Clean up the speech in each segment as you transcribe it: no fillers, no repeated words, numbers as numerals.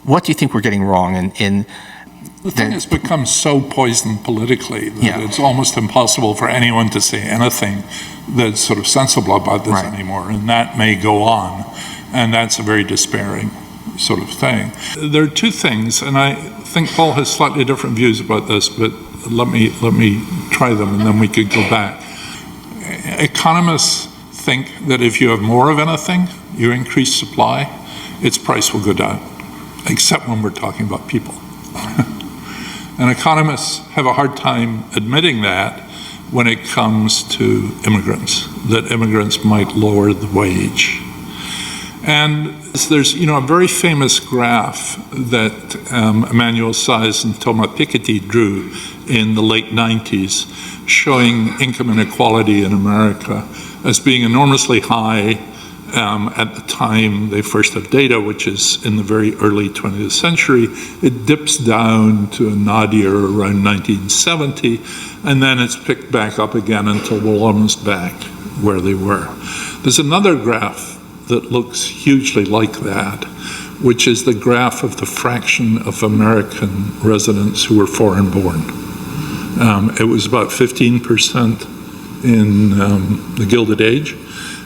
what do you think we're getting wrong in the thing has become so poisoned politically that it's almost impossible for anyone to say anything that's sort of sensible about this anymore, and that may go on, and that's a very despairing sort of thing. There are two things, and I think Paul has slightly different views about this, but let me try them, and then we could go back. Economists think that if you have more of anything, you increase supply, its price will go down, except when we're talking about people. And economists have a hard time admitting that when it comes to immigrants, that immigrants might lower the wage. And there's, a very famous graph that Emmanuel Saez and Thomas Piketty drew in the late 90s, showing income inequality in America as being enormously high at the time they first have data, which is in the very early 20th century. It dips down to a nadir around 1970, and then it's picked back up again until we're almost back where they were. There's another graph that looks hugely like that, which is the graph of the fraction of American residents who were foreign-born. It was about 15% in the Gilded Age,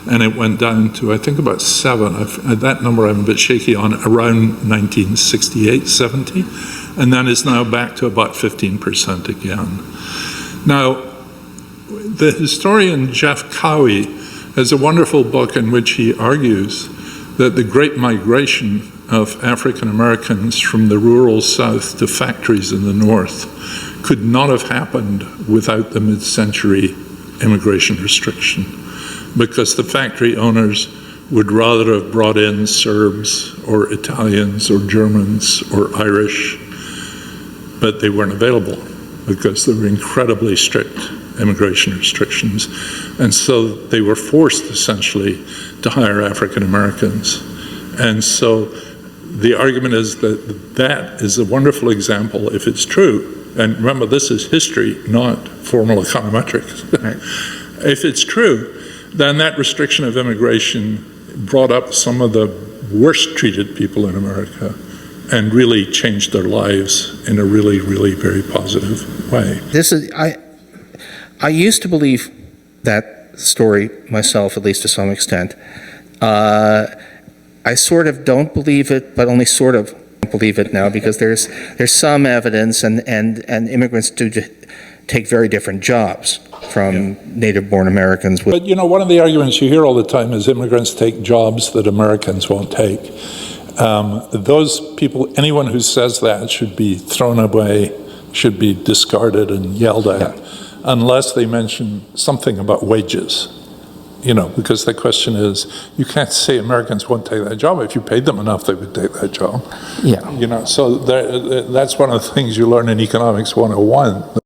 and it went down to, I think, about 7. That number I'm a bit shaky on, around 1968, 70, and then is now back to about 15% again. Now, the historian Jeff Cowie has a wonderful book in which he argues that the great migration of African Americans from the rural South to factories in the North could not have happened without the mid-century immigration restriction, because the factory owners would rather have brought in Serbs or Italians or Germans or Irish, but they weren't available because there were incredibly strict immigration restrictions. And so they were forced essentially to hire African Americans. And so the argument is that that is a wonderful example, if it's true. And remember, this is history, not formal econometrics. Right. If it's true, then that restriction of immigration brought up some of the worst treated people in America and really changed their lives in a really, really very positive way. I used to believe that story myself, at least to some extent. I sort of don't believe it, but only sort of believe it now, because there's some evidence, and immigrants do take very different jobs from native-born Americans. But one of the arguments you hear all the time is immigrants take jobs that Americans won't take. Those people, anyone who says that should be thrown away, should be discarded and yelled at, unless they mention something about wages. Because the question is, you can't say Americans won't take that job. If you paid them enough, they would take that job. So that's one of the things you learn in Economics 101.